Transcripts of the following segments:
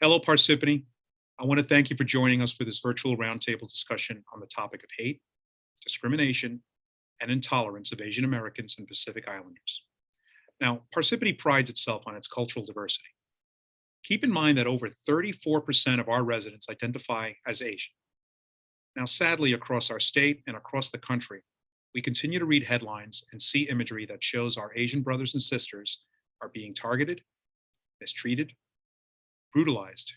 Hello, Parsippany. I want to thank you for joining us for this virtual roundtable discussion on the topic of hate, discrimination, and intolerance of Asian Americans and Pacific Islanders. Now, Parsippany prides itself on its cultural diversity. Keep in mind that over 34% of our residents identify as Asian. Now, sadly, across our state and across the country, we continue to read headlines and see imagery that shows our Asian brothers and sisters are being targeted, mistreated, brutalized,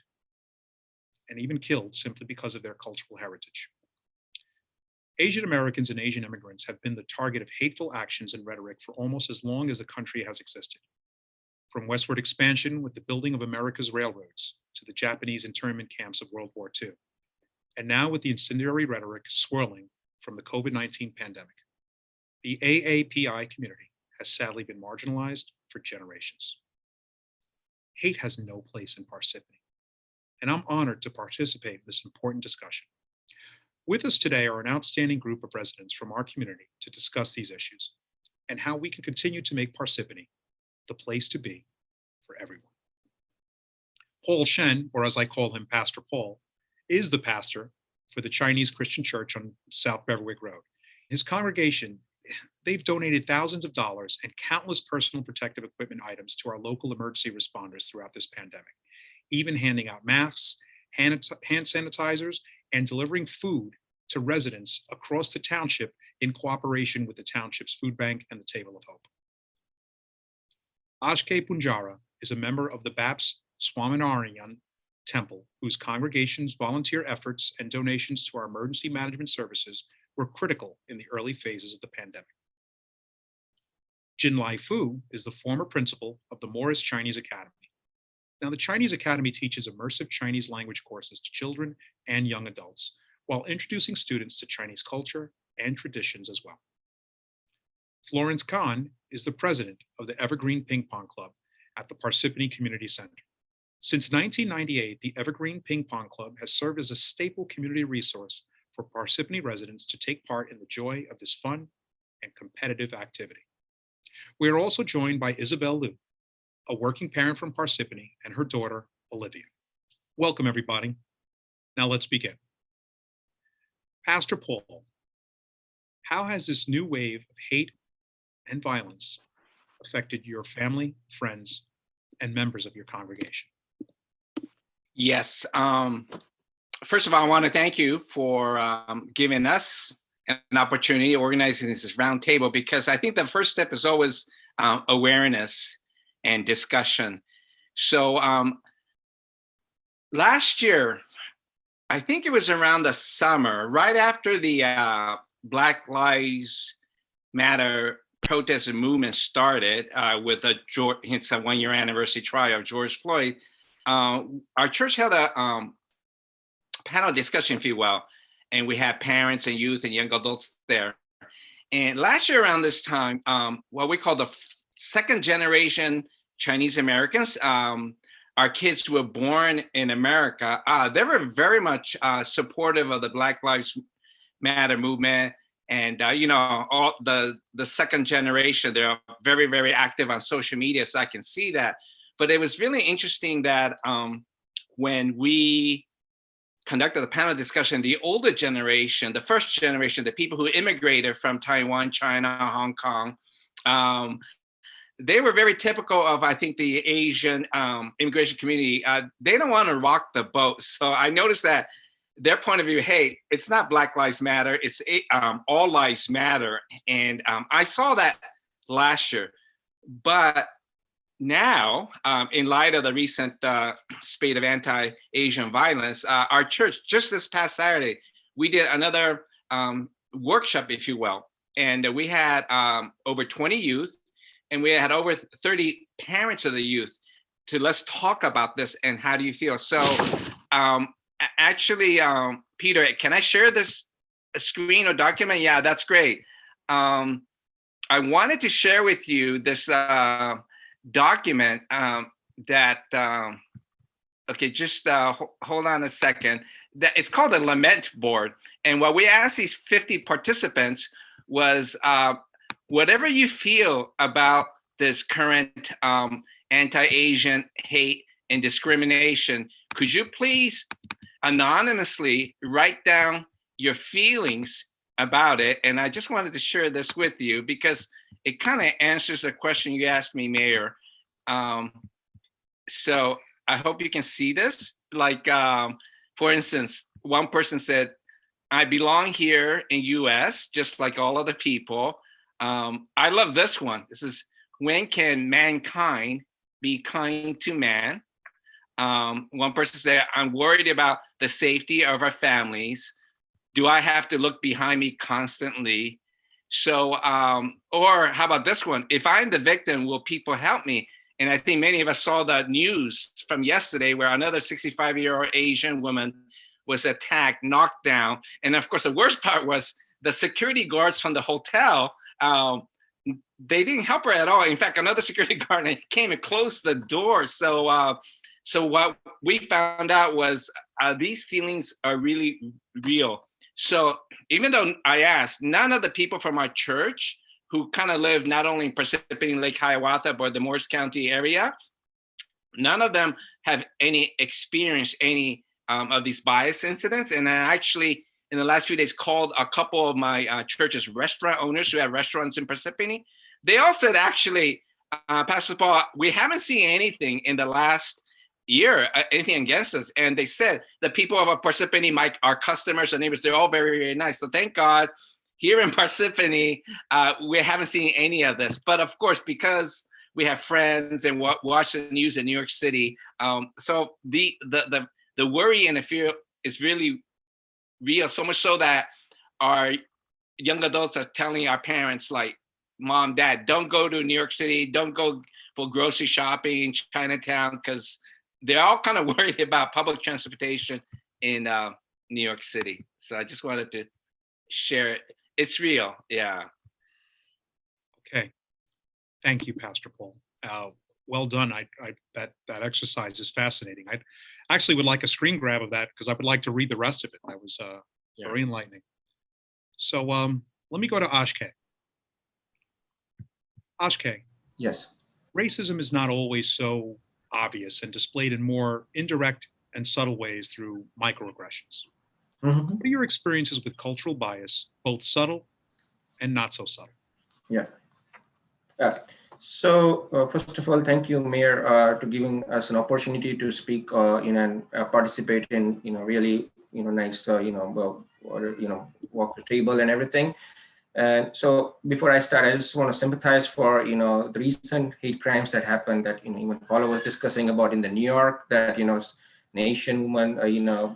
and even killed simply because of their cultural heritage. Asian Americans and Asian immigrants have been the target of hateful actions and rhetoric for almost as long as the country has existed. From westward expansion with the building of America's railroads to the Japanese internment camps of World War II, and now with the incendiary rhetoric swirling from the COVID-19 pandemic. The AAPI community has sadly been marginalized for generations. Hate has no place in Parsippany, and I'm honored to participate in this important discussion. With us today are an outstanding group of residents from our community to discuss these issues and how we can continue to make Parsippany the place to be for everyone. Paul Shen, or as I call him, Pastor Paul, is the pastor for the Chinese Christian Church on South Beverwyck Road. His congregation, they've donated thousands of dollars and countless personal protective equipment items to our local emergency responders throughout this pandemic, even handing out masks, hand sanitizers, and delivering food to residents across the township in cooperation with the township's food bank and the Table of Hope. Akshay Pujara is a member of the BAPS Swaminarayan Temple, whose congregation's volunteer efforts and donations to our emergency management services were critical in the early phases of the pandemic. Jinlai is the former principal of the Morris Chinese Academy. Now, the Chinese Academy teaches immersive Chinese language courses to children and young adults, while introducing students to Chinese culture and traditions as well. Florence is the president of the Evergreen Ping Pong Club at the Parsippany Community Center. Since 1998, the Evergreen Ping Pong Club has served as a staple community resource for Parsippany residents to take part in the joy of this fun and competitive activity. We are also joined by Isabel Lu, a working parent from Parsippany, and her daughter, Olivia. Welcome, everybody. Now let's begin. Pastor Paul, how has this new wave of hate and violence affected your family, friends, and members of your congregation? Yes. First of all, I want to thank you for giving us an opportunity organizing this roundtable, because I think the first step is always awareness and discussion. So last year, I think it was around the summer, right after the Black Lives Matter protest and movement started with it's a one-year anniversary trial of George Floyd, our church held a panel discussion, if you will, and we had parents and youth and young adults there. And last year around this time, what we call the second generation Chinese Americans, our kids who were born in America, they were very much supportive of the Black Lives Matter movement. And, all the second generation, they're very, very active on social media, so I can see that. But it was really interesting that when we conducted the panel discussion, the older generation, the first generation, the people who immigrated from Taiwan, China, Hong Kong, they were very typical of, I think, the Asian immigration community. They don't want to rock the boat. So I noticed that their point of view, hey, it's not Black Lives Matter, it's all lives matter. And I saw that last year. But now, in light of the recent spate of anti-Asian violence, our church, just this past Saturday, we did another workshop, if you will. And we had over 20 youth, and we had over 30 parents of the youth to let's talk about this and how do you feel? So actually, Peter, can I share this screen or document? Yeah, that's great. I wanted to share with you this document that, okay, just hold on a second. It's called a lament board. And what we asked these 50 participants was, whatever you feel about this current anti-Asian hate and discrimination. Could you please anonymously write down your feelings about it? And I just wanted to share this with you because it kind of answers the question you asked me, Mayor. So I hope you can see this. Like, for instance, one person said, I belong here in US, just like all other people. I love this one. This is, when can mankind be kind to man? One person said, I'm worried about the safety of our families. Do I have to look behind me constantly? So, or how about this one? If I'm the victim, will people help me? And I think many of us saw the news from yesterday where another 65-year-old Asian woman was attacked, knocked down. And of course, the worst part was the security guards from the hotel, they didn't help her at all. In fact, another security guard came and closed the door. So, so what we found out was these feelings are really real. So even though I asked, none of the people from our church who kind of live not only in Parsippany, Lake Hiawatha, but the Morris County area, none of them have any experienced any of these bias incidents. And I actually, in the last few days, called a couple of my church's restaurant owners who have restaurants in Parsippany. They all said, actually, Pastor Paul, we haven't seen anything in the last year, anything against us. And they said the people of Parsippany, our customers and neighbors, they're all very, very nice. So thank God, here in Parsippany, we haven't seen any of this. But of course, because we have friends and watch the news in New York City, so the worry and the fear is really real. So much so that our young adults are telling our parents, like, Mom, Dad, don't go to New York City, don't go for grocery shopping in Chinatown, because they're all kind of worried about public transportation in New York City. So I just wanted to share it. It's real, yeah. Okay, thank you, Pastor Paul. Well done. That exercise is fascinating. I actually would like a screen grab of that because I would like to read the rest of it. That was very enlightening. So let me go to Akshay. Akshay. Yes. Racism is not always so obvious and displayed in more indirect and subtle ways through microaggressions. Mm-hmm. What are your experiences with cultural bias, both subtle and not so subtle? Yeah. So first of all, thank you, Mayor, to giving us an opportunity to speak, and participate in, really, nice, walk the table and everything. And so before I start, I just want to sympathize for, the recent hate crimes that happened that, even Paula was discussing about in the New York, that, an Asian woman,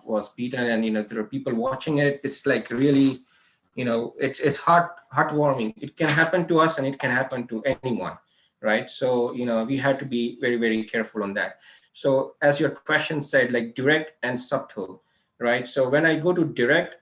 was beaten, and, there are people watching it. It's like really, it's heartwarming. It can happen to us and it can happen to anyone, right? So, we had to be very, very careful on that. So as your question said, like direct and subtle, right? So when I go to direct,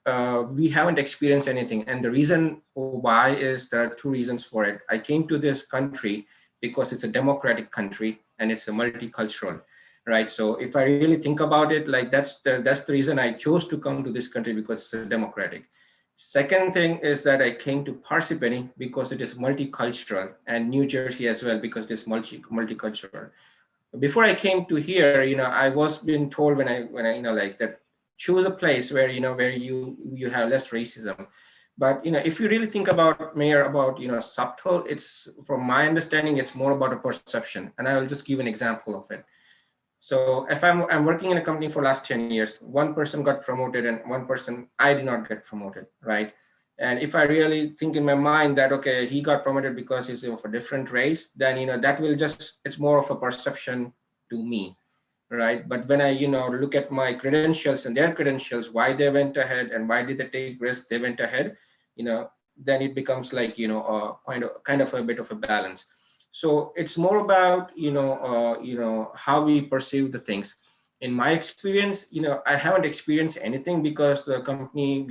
we haven't experienced anything. And the reason why is there are two reasons for it. I came to this country because it's a democratic country and it's a multicultural, right? So if I really think about it, like that's the reason I chose to come to this country, because it's a democratic. Second thing is that I came to Parsippany because it is multicultural, and New Jersey as well because it is multicultural. Before I came to here, I was being told when I like that, choose a place where where you have less racism. But if you really think about, Mayor, about subtle, it's, from my understanding, it's more about a perception. And I will just give an example of it. So if I'm working in a company for last 10 years, one person got promoted and one person, I did not get promoted, right? And if I really think in my mind that, okay, he got promoted because he's of a different race, then that will just, it's more of a perception to me, right? But when I look at my credentials and their credentials, why they went ahead and why did they take risks, they went ahead, then it becomes like kind of a bit of a balance. So it's more about how we perceive the things. In my experience, I haven't experienced anything because the company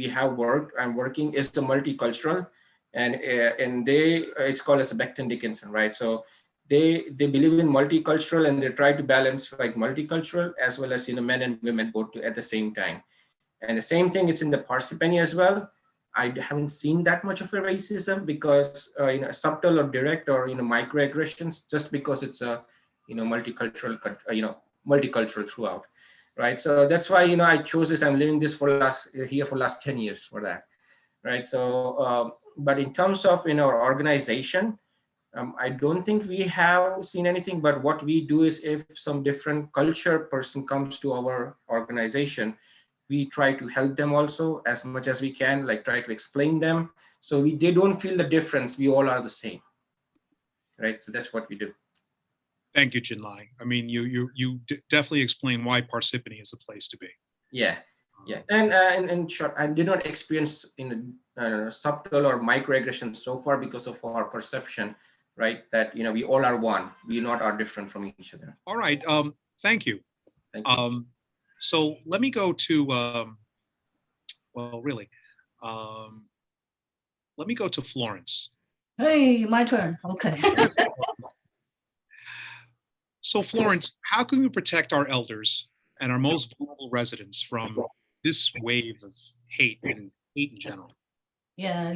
I'm working is the multicultural, and it's called as a Becton Dickinson, right? So they believe in multicultural, and they try to balance like multicultural as well as men and women both at the same time. And the same thing, it's in the Parsippany as well. I haven't seen that much of a racism because subtle or direct or microaggressions, just because it's a multicultural multicultural throughout, right? So that's why, I chose this. I'm living this for last 10 years for that, right? So, but in terms of our organization, I don't think we have seen anything, but what we do is if some different culture person comes to our organization, we try to help them also as much as we can, like try to explain them. So they don't feel the difference. We all are the same, right? So that's what we do. Thank you, Jinlai. I mean, you definitely explain why Parsippany is the place to be. Yeah. And in short, I did not experience subtle or microaggressions so far because of our perception, right? That, we all are one. We not are different from each other. All right. Thank you. Thank you. So let me go to, well, really, let me go to Florence. Hey, my turn. Okay. So Florence, how can we protect our elders and our most vulnerable residents from this wave of hate and hate in general? Yeah,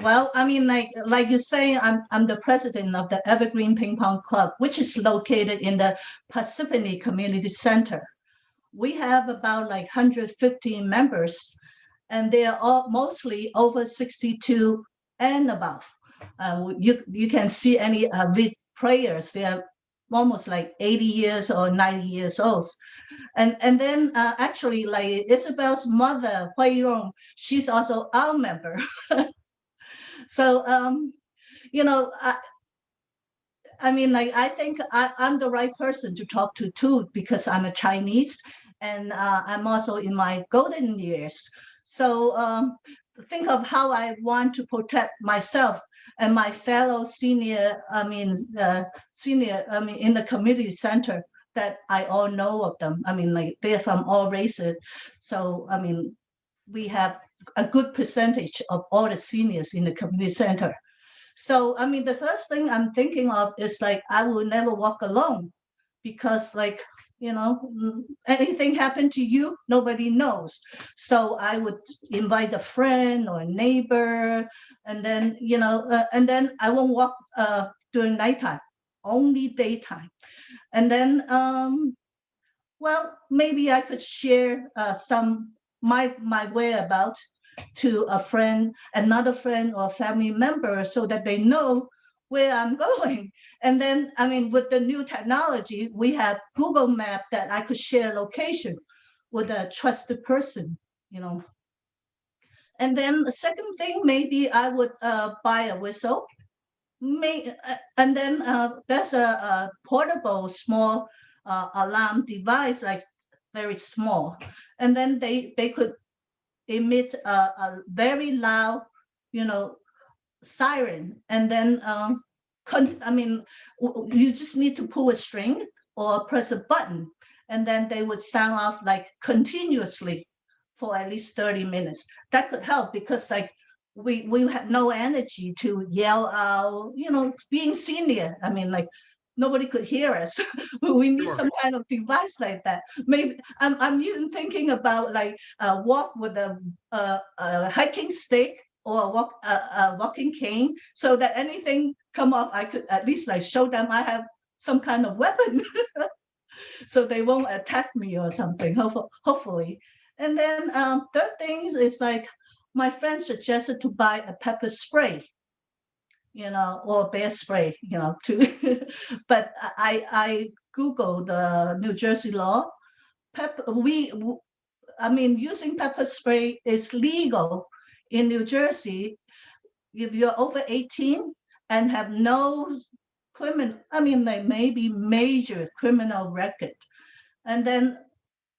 well, I mean, like you say, I'm the president of the Evergreen Ping Pong Club, which is located in the Parsippany Community Center. We have about like 115 members, and they are all mostly over 62 and above. You can see any players. They are almost like 80 years or 90 years old. And then actually, like Isabel's mother, Hui Rong, she's also our member. So, I mean, like, I think I'm the right person to talk to too, because I'm a Chinese and I'm also in my golden years. So think of how I want to protect myself and my fellow senior, in the community center that I all know of them. I mean, like they're from all races. So, I mean, we have a good percentage of all the seniors in the community center. So, I mean, the first thing I'm thinking of is like, I will never walk alone because like, anything happened to you, nobody knows. So I would invite a friend or a neighbor, and then, and then I won't walk during nighttime, only daytime. And then, well, maybe I could share some my whereabouts to a friend, another friend or family member so that they know where I'm going. And then, I mean, with the new technology, we have Google Map that I could share location with a trusted person, And then the second thing, maybe I would buy a whistle. And then there's a portable small alarm device, like very small. And then they could emit a very loud, siren. And then, you just need to pull a string or press a button, and then they would sound off like continuously for at least 30 minutes. That could help because like we have no energy to yell out, being senior. I mean, like nobody could hear us. We need some kind of device like that. Maybe I'm even thinking about like walk with a hiking stick or a walking cane, so that anything come up, I could at least like show them I have some kind of weapon, so they won't attack me or something. Hopefully. And then third things is like my friend suggested to buy a pepper spray, or bear spray, to. But I Googled the New Jersey law. Using pepper spray is legal in New Jersey if you're over 18 and have no like maybe major criminal record. And then,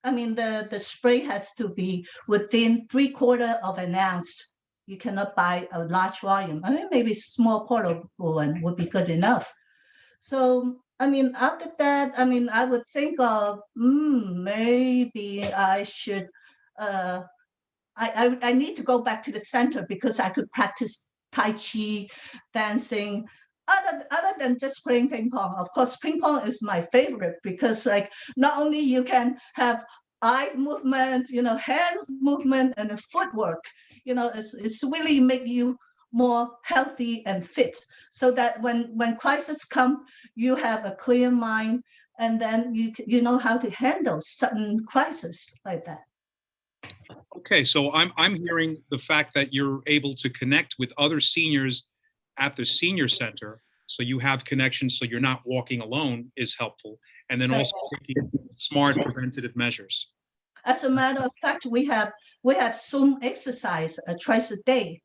the spray has to be within 3/4 of an ounce. You cannot buy a large volume. Maybe small portable one would be good enough. So, after that, I would think of, maybe I should, I need to go back to the center because I could practice Tai Chi, dancing, other than just playing ping pong. Of course, ping pong is my favorite because like not only you can have eye movement, hands movement and the footwork, it's really make you more healthy and fit so that when crisis come, you have a clear mind and then you know how to handle certain crises like that. Okay, so I'm hearing the fact that you're able to connect with other seniors at the senior center, so you have connections, so you're not walking alone, is helpful, and then also taking smart preventative measures. As a matter of fact, we have Zoom exercise twice a day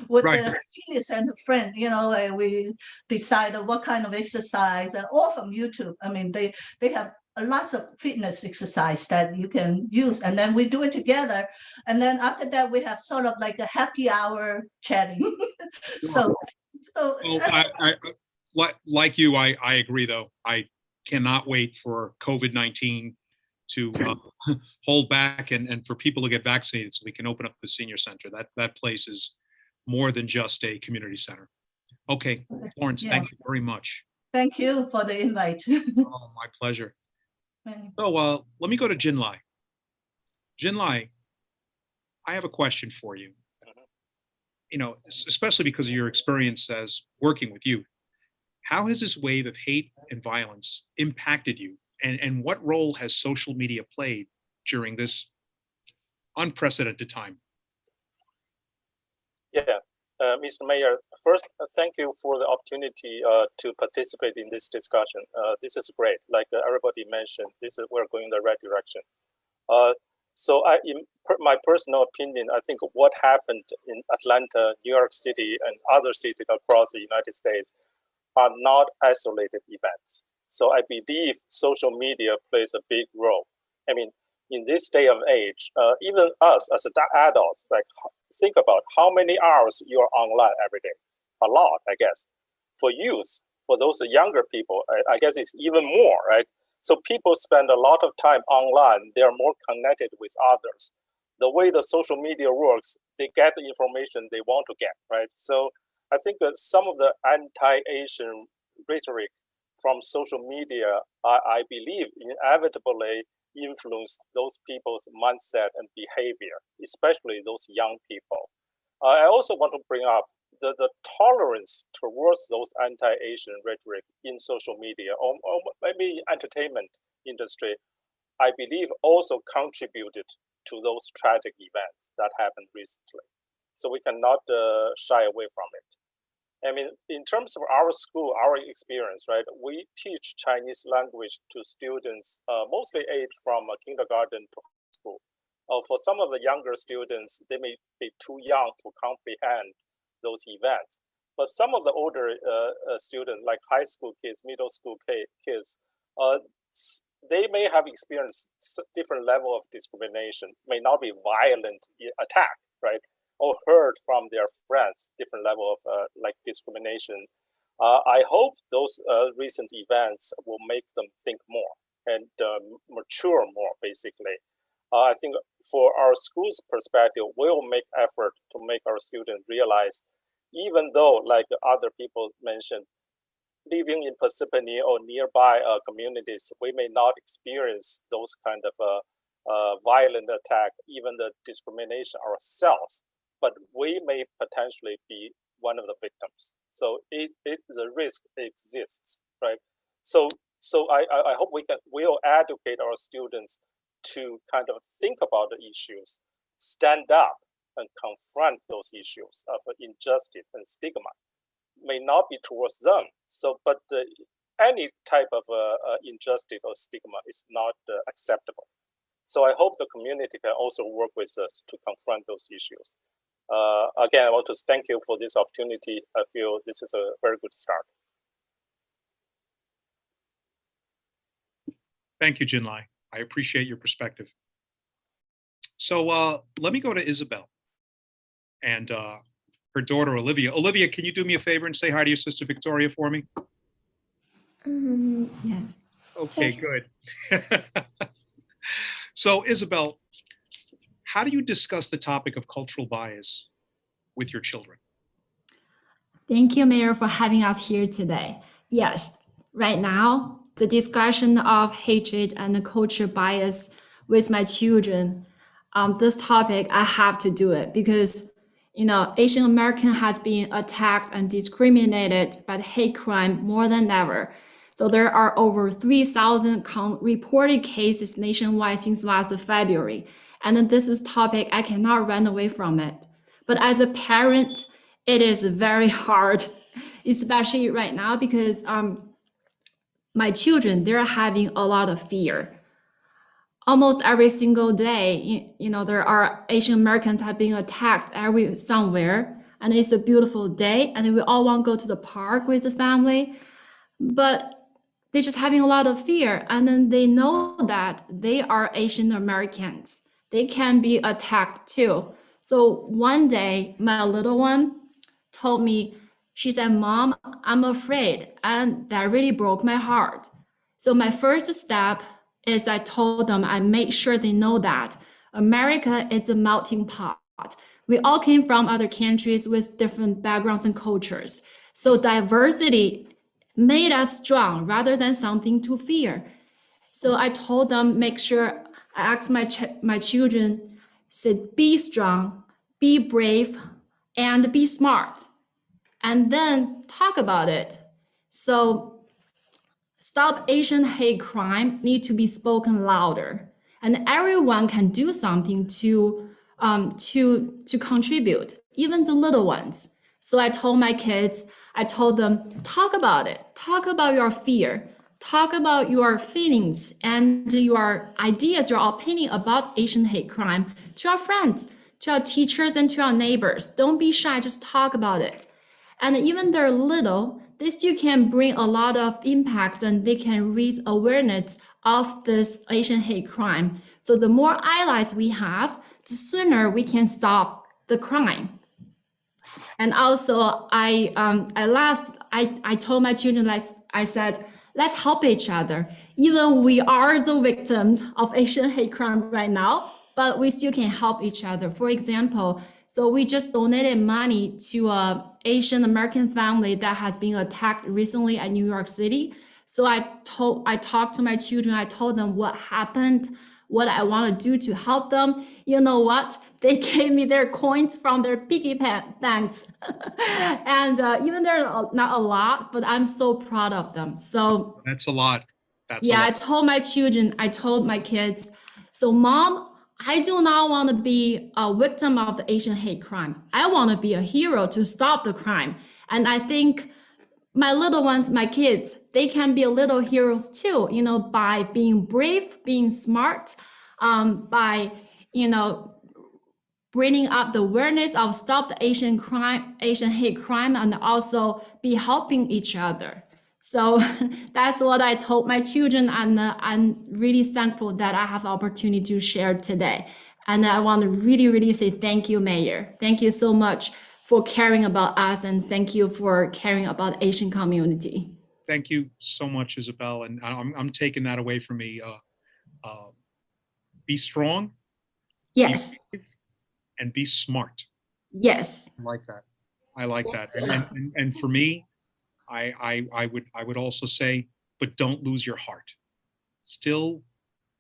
with Right. the senior center friend. You know, and we decide what kind of exercise, and all from YouTube. I mean, they have lots of fitness exercise that you can use, and then we do it together. And then after that, we have sort of like a happy hour chatting. so Well, like you, I agree, though. I cannot wait for COVID-19 to hold back and for people to get vaccinated so we can open up the senior center. That place is more than just a community center. Okay, Florence, Yeah. thank you very much. Thank you for the invite. Oh, my pleasure. So let me go to Jinlai. Jinlai, I have a question for you. You know, especially because of your experience as working with youth. How has this wave of hate and violence impacted you? And what role has social media played during this unprecedented time? Yeah, Mr. Mayor, first, thank you for the opportunity to participate in this discussion. This is great. Like everybody mentioned, we're going in the right direction. So in my personal opinion, I think what happened in Atlanta, New York City, and other cities across the United States are not isolated events. So I believe social media plays a big role. I mean, in this day of age, even us as adults, like think about how many hours you are online every day. A lot, I guess. For youth, for those younger people, I guess it's even more, right? So people spend a lot of time online. They are more connected with others. The way the social media works, they get the information they want to get, right? So I think that some of the anti-Asian rhetoric from social media, I believe, inevitably influence those people's mindset and behavior, especially those young people. I also want to bring up the tolerance towards those anti-Asian rhetoric in social media, or maybe entertainment industry, I believe also contributed to those tragic events that happened recently. So we cannot shy away from it. I mean, in terms of our school, our experience, right, we teach Chinese language to students mostly aged from kindergarten to high school. For some of the younger students, they may be too young to comprehend those events. But some of the older students, like high school kids, middle school kids, they may have experienced different level of discrimination, may not be violent attack, right? Or heard from their friends, different level of like discrimination. I hope those recent events will make them think more and mature more, basically. I think for our school's perspective, we'll make effort to make our students realize, even though, like other people mentioned, living in Parsippany or nearby communities, we may not experience those kind of violent attack, even the discrimination ourselves, but we may potentially be one of the victims. So the risk exists, right? So I hope we'll educate our students to kind of think about the issues, stand up and confront those issues of injustice and stigma. May not be towards them. So, but any type of injustice or stigma is not acceptable. So I hope the community can also work with us to confront those issues. Again, I want to thank you for this opportunity. I feel this is a very good start. Thank you, Jinlai. I appreciate your perspective. So let me go to Isabel and her daughter, Olivia. Olivia, can you do me a favor and say hi to your sister, Victoria, for me? Yes. Okay, good. So, Isabel, how do you discuss the topic of cultural bias with your children? Thank you, Mayor, for having us here today. Yes, right now, the discussion of hatred and culture bias with my children, this topic, I have to do it because, Asian American has been attacked and discriminated by hate crime more than ever. So there are over 3,000 reported cases nationwide since last February. And then this is topic, I cannot run away from it. But as a parent, it is very hard, especially right now, because my children, they're having a lot of fear. Almost every single day, there are Asian Americans have been attacked somewhere, and it's a beautiful day, and we all want to go to the park with the family, but they're just having a lot of fear, and then they know that they are Asian Americans. They can be attacked too. So one day, my little one told me, she said, "Mom, I'm afraid," and that really broke my heart. So my first step is I told them, I made sure they know that America is a melting pot. We all came from other countries with different backgrounds and cultures. So diversity made us strong rather than something to fear. So I told them, make sure, I asked my children, said, be strong, be brave, and be smart. And then talk about it. So Stop Asian hate crime need to be spoken louder, and everyone can do something to contribute, even the little ones. So I told my kids, I told them, talk about it, talk about your fear, talk about your feelings and your ideas, your opinion about Asian hate crime to our friends, to our teachers, and to our neighbors. Don't be shy, just talk about it. And even they're little, they still can bring a lot of impact, and they can raise awareness of this Asian hate crime. So the more allies we have, the sooner we can stop the crime. And also, I told my children, like I said, let's help each other. Even we are the victims of Asian hate crime right now, but we still can help each other. For example, so we just donated money to an Asian American family that has been attacked recently at New York City. So I talked to my children, I told them what happened, what I want to do to help them. You know what? They gave me their coins from their piggy banks. And even they're not a lot, but I'm so proud of them. So That's a lot. That's yeah, a lot. I told my children, I told my kids, so Mom, I do not want to be a victim of the Asian hate crime. I want to be a hero to stop the crime. And I think my little ones, my kids, they can be little heroes too, by being brave, being smart, by, bringing up the awareness of stop the Asian hate crime, and also be helping each other. So that's what I told my children, and I'm really thankful that I have the opportunity to share today. And I want to really, really say thank you, Mayor. Thank you so much for caring about us, and thank you for caring about the Asian community. Thank you so much, Isabel. And I'm taking that away from me. Be strong. Yes. Be brave, and be smart. Yes. I like that. I like that. And for me, I would also say, but don't lose your heart. Still,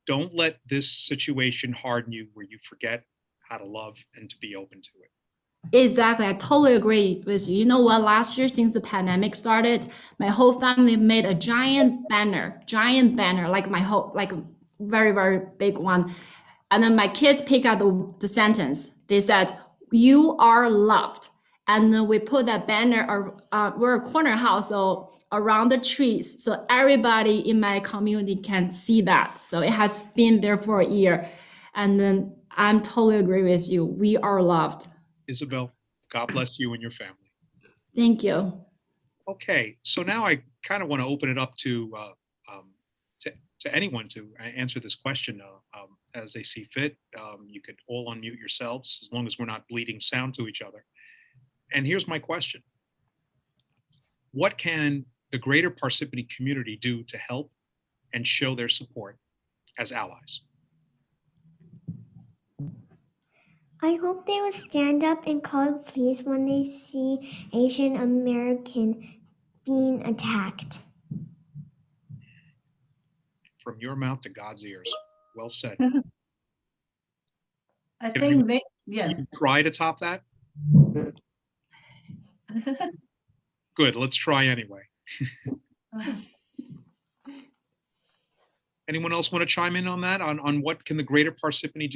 don't let this situation harden you where you forget how to love and to be open to it. Exactly. I totally agree with you. You know what? Last year, since the pandemic started, my whole family made a giant banner, like a very, very big one. And then my kids pick out the sentence. They said, "You are loved." And then we put that banner, we're a corner house, so around the trees, so everybody in my community can see that. So it has been there for a year. And then I'm totally agree with you. We are loved. Isabel, God bless you and your family. Thank you. Okay, so now I kind of want to open it up to anyone to answer this question as they see fit. You could all unmute yourselves as long as we're not bleeding sound to each other. And here's my question. What can the greater Parsippany community do to help and show their support as allies? I hope they will stand up and call the police when they see Asian American being attacked. From your mouth to God's ears. Well said. I think, yeah. You try to top that? Good, let's try anyway. Anyone else want to chime in on that? On what can the greater Parsippany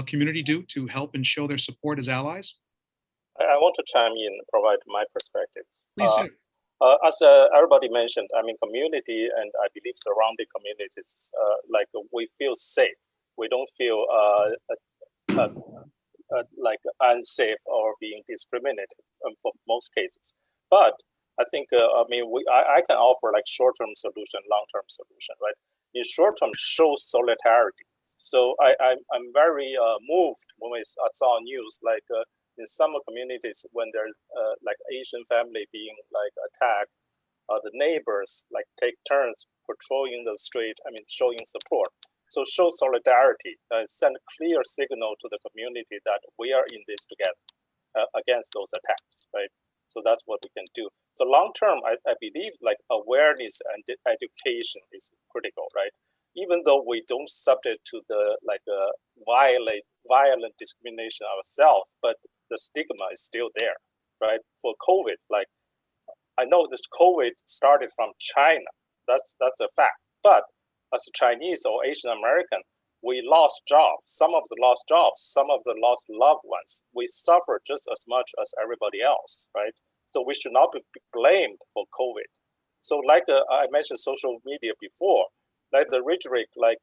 community do to help and show their support as allies? I want to chime in and provide my perspectives. Please do. As everybody mentioned, I mean, community and I believe surrounding communities, like we feel safe. We don't feel like unsafe or being discriminated for most cases. But I think, I mean, I can offer like short-term solution, long-term solution, right? In short-term, show solidarity. So I'm very moved when I saw news like in some communities when there's like Asian family being like attacked, the neighbors like take turns patrolling the street. I mean, showing support. So show solidarity, send clear signal to the community that we are in this together against those attacks, right? So that's what we can do. So long term, I believe like awareness and education is critical, right? Even though we don't subject to the like violent discrimination ourselves, but the stigma is still there, right? For COVID, like I know this COVID started from China. That's a fact. But as a Chinese or Asian American, we lost jobs. Some of the lost jobs, some of the lost loved ones. We suffer just as much as everybody else, right? So we should not be blamed for COVID. So like I mentioned social media before, like the rhetoric, like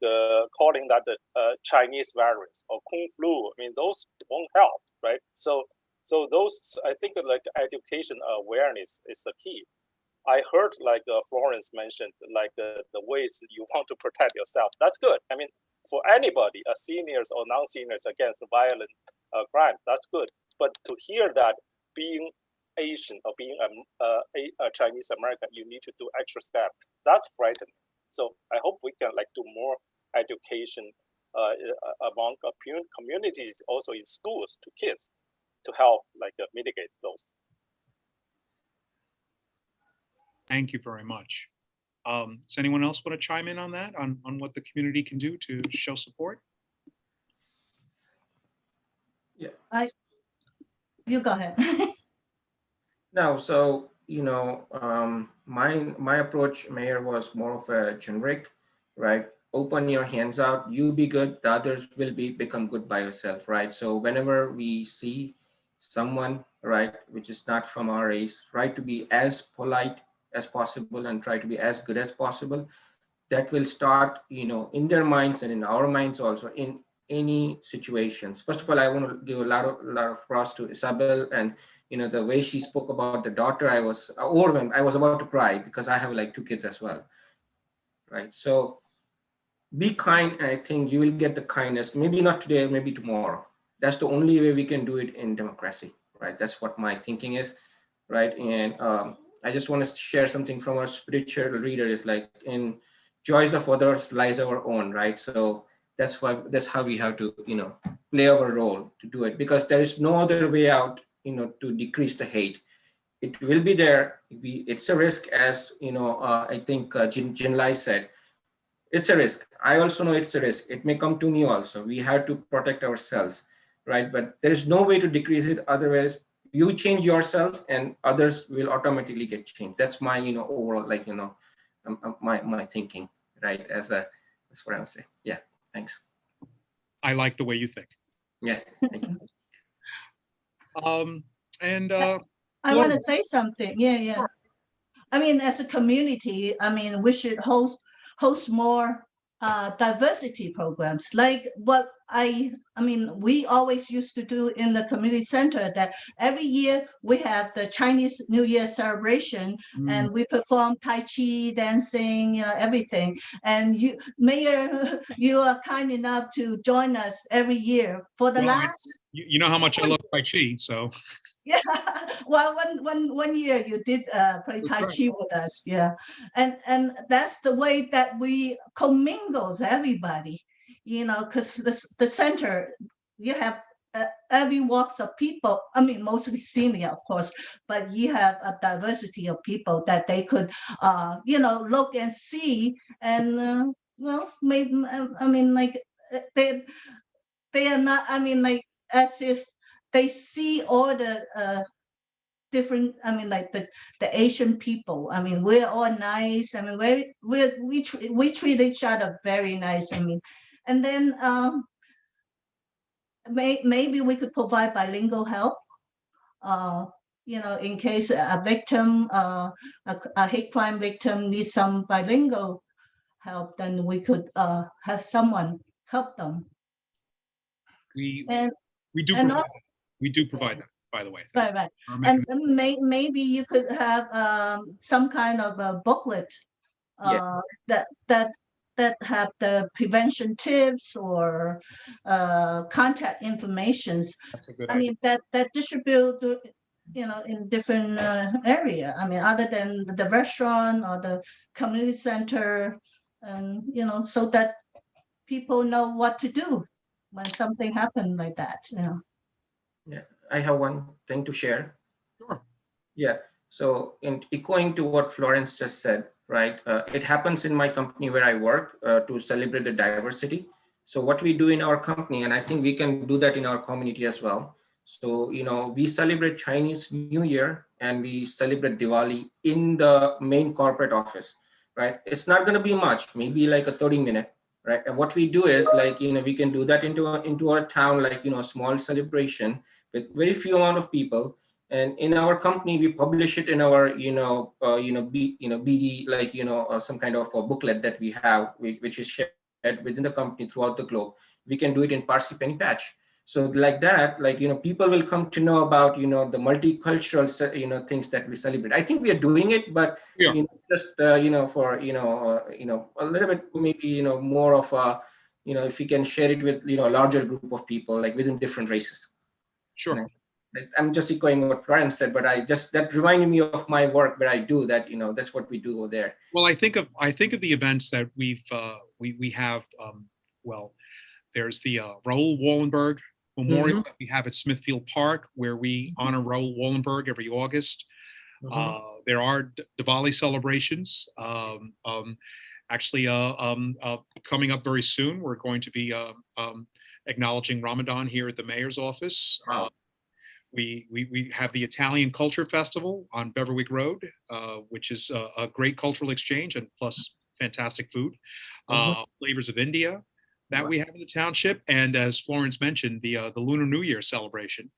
calling that the Chinese virus or Kung flu, I mean, those won't help, right? So those, I think like education awareness is the key. I heard like Florence mentioned, like the ways you want to protect yourself. That's good. I mean, for anybody, seniors or non-seniors against violent crime, that's good. But to hear that being Asian or being a Chinese American, you need to do extra step. That's frightening. So I hope we can like do more education among communities, also in schools to kids, to help like mitigate those. Thank you very much. Does anyone else want to chime in on that, on what the community can do to show support? Yeah. You go ahead. No, so, my approach, Mayor, was more of a generic, right? Open your hands out, you be good, the others will become good by yourself, right? So whenever we see someone, right, which is not from our race, try to be as polite as possible and try to be as good as possible. That will start, in their minds and in our minds also, in any situations. First of all, I want to give a lot of props to Isabel, and the way she spoke about the daughter, I was overwhelmed. I was about to cry because I have like 2 kids as well, right? So be kind, and I think you will get the kindness, maybe not today, maybe tomorrow. That's the only way we can do it in democracy, right? That's what my thinking is, right? And I just want to share something from our spiritual reader, is like, in joys of others lies our own, right? So that's how we have to, play our role to do it, because there is no other way out, to decrease the hate. It will be there. It's a risk, as I think Jinlai said. It's a risk. I also know it's a risk. It may come to me also. We have to protect ourselves, right? But there is no way to decrease it. Otherwise, you change yourself and others will automatically get changed. That's my, overall, like, my thinking, right? That's what I would say. Yeah, thanks. I like the way you think. Yeah, thank you. I want to say something. Yeah. I mean, as a community, I mean, we should host more diversity programs, like what I mean, we always used to do in the community center, that every year we have the Chinese New Year celebration, and we perform Tai Chi, dancing, everything. And you, Mayor, you are kind enough to join us every year for the last. You know how much I love Tai Chi, so. Yeah, well, one year you did play Tai Chi with us, yeah, and that's the way that we commingles everybody, because the center, you have every walks of people. I mean, mostly senior, of course, but you have a diversity of people that they could, look and see, and well, maybe I mean, like they are not. I mean, like, as if they see all the different, I mean, like the Asian people. I mean, we're all nice. I mean, we treat each other very nice. I mean, and then maybe we could provide bilingual help. In case a victim, a hate crime victim needs some bilingual help, then we could have someone help them. We And do and provide also, that. We do provide that, by the way. right, right. Our And mechanism. maybe you could have some kind of a booklet Yeah. that have the prevention tips or contact informations. That's a good I idea. mean, that distribute, in different area. I mean, other than the restaurant or the community center, and so that people know what to do when something happened like that. Yeah, I have one thing to share. Sure. Yeah. So, in echoing to what Florence just said, right? It happens in my company where I work to celebrate the diversity. So, what we do in our company, and I think we can do that in our community as well. So, we celebrate Chinese New Year and we celebrate Diwali in the main corporate office, right? It's not going to be much, maybe like a 30-minute, right? And what we do is like, we can do that into our town, like, a small celebration with very few amount of people. And in our company, we publish it in our, BD, like, some kind of a booklet that we have, which is shared within the company throughout the globe. We can do it in Parsippany patch. So like that, like, people will come to know about, the multicultural, things that we celebrate. I think we are doing it, but Yeah. just, for, a little bit, maybe, more of a, if we can share it with, a larger group of people, like within different races. Sure. I'm just echoing what Florence said, but that reminded me of my work where I do that. That's what we do over there. Well, I think of the events that we have. Well, there's the Raoul Wallenberg Memorial that we have at Smithfield Park, where we honor Raoul Wallenberg every August. There are Diwali celebrations. Actually, coming up very soon, we're going to be acknowledging Ramadan here at the mayor's office. Wow. We have the Italian Culture Festival on Beverwyck Road, which is a great cultural exchange and plus fantastic food. Flavors of India that we have in the township, and as Florence mentioned, the Lunar New Year celebration,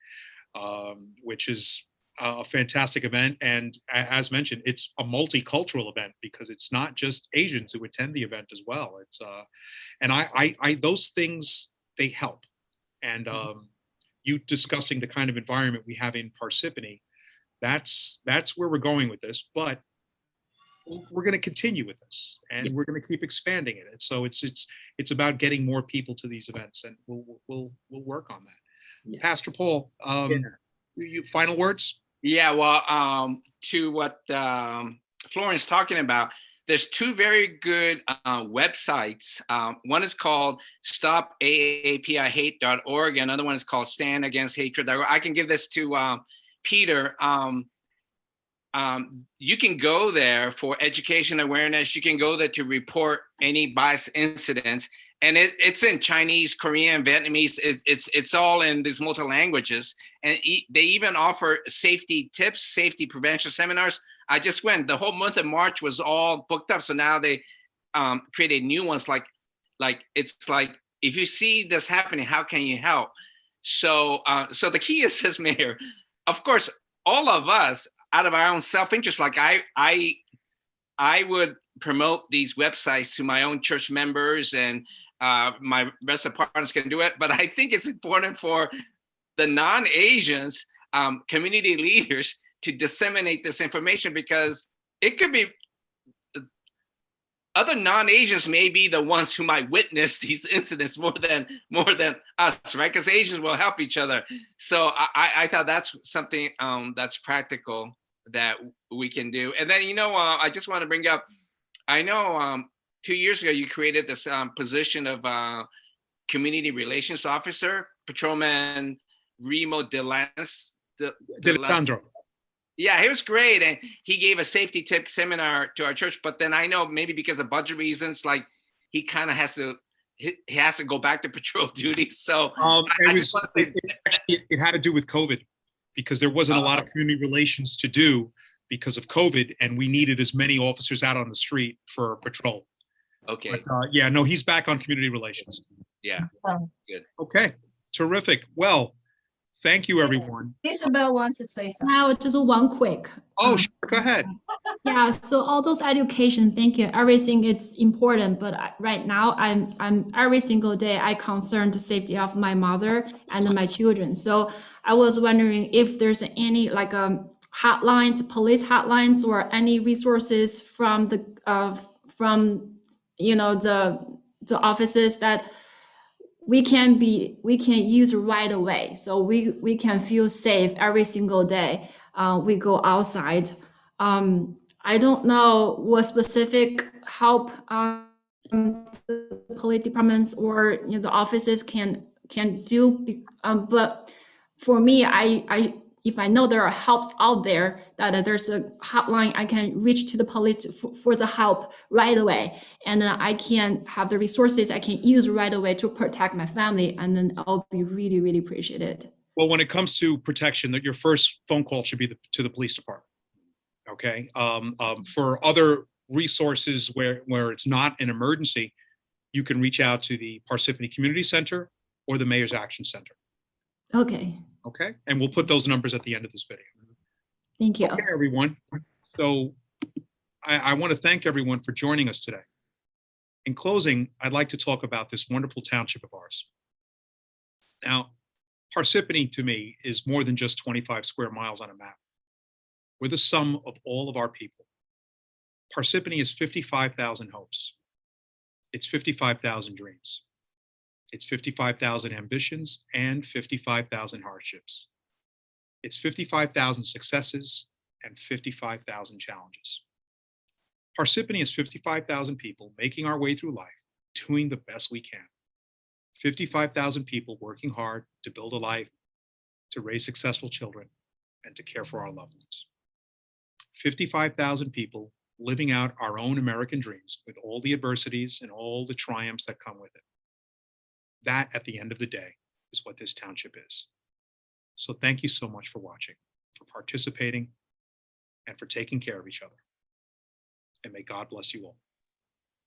which is a fantastic event. And as mentioned, it's a multicultural event because it's not just Asians who attend the event as well. It's and I those things, they help. And you discussing the kind of environment we have in Parsippany, that's where we're going with this. But we're going to continue with this, and we're going to keep expanding it. And so it's about getting more people to these events, and we'll work on that. Yes. Pastor Paul, final words? Yeah, well, to what Florence talking about, there's two very good websites. One is called stopaapihate.org. Another one is called standagainsthatred.org. I can give this to Peter. You can go there for education awareness. You can go there to report any bias incidents. And it's in Chinese, Korean, Vietnamese. It's all in these multi languages. And they even offer safety tips, safety prevention seminars. I just went. The whole month of March was all booked up. So now they created new ones. Like it's like, if you see this happening, how can you help? So so the key is, says Mayor, of course, all of us, out of our own self-interest, like I would promote these websites to my own church members, and my rest of the partners can do it. But I think it's important for the non-Asians, community leaders, to disseminate this information, because it could be other non-Asians may be the ones who might witness these incidents more than us, right? Because Asians will help each other. So I thought that's something that's practical that we can do. And then, I just want to bring up, I know 2 years ago, you created this position of community relations officer, Patrolman Remo D'Alessandro. Yeah, he was great. And he gave a safety tip seminar to our church. But then I know maybe because of budget reasons, like he kind of has to go back to patrol duty. So it had to do with COVID. because there wasn't a lot of community relations to do because of COVID, and we needed as many officers out on the street for patrol. Okay. But, yeah, no, he's back on community relations. Yeah. Um, Okay, terrific. Well, thank you, everyone. Isabel wants to say something. Now, just one quick. Oh, sure, go ahead. Yeah, so all those education, thank you. Everything is important, but right now I'm every single day I concern the safety of my mother and my children. So I was wondering if there's any like hotlines, police hotlines, or any resources from the the offices that we can use right away, so we can feel safe every single day we go outside. I don't know what specific help the police departments or the offices can do, but for me, I if I know there are helps out there, that there's a hotline I can reach to the police for the help right away, and then I can have the resources I can use right away to protect my family, and then I'll be really, really appreciated. Well, when it comes to protection, that your first phone call should be to the police department. Okay. For other resources where it's not an emergency, you can reach out to the Parsippany Community Center or the Mayor's Action Center. Okay, Okay. And we'll put those numbers at the end of this video. thank you. Okay, everyone. So I want to thank everyone for joining us today. In closing, I'd like to talk about this wonderful township of ours. Now, Parsippany to me is more than just 25 square miles on a map. We're the sum of all of our people. Parsippany is 55,000 hopes. It's 55,000 dreams. It's 55,000 ambitions and 55,000 hardships. It's 55,000 successes and 55,000 challenges. Parsippany is 55,000 people making our way through life, doing the best we can. 55,000 people working hard to build a life, to raise successful children, and to care for our loved ones. 55,000 people living out our own American dreams with all the adversities and all the triumphs that come with it. That, at the end of the day, is what this township is. So thank you so much for watching, for participating, and for taking care of each other. And may God bless you all.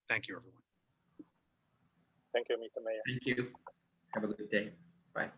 Thank you, everyone. Thank you, Mr. Mayor. Thank you. Have a good day. Bye.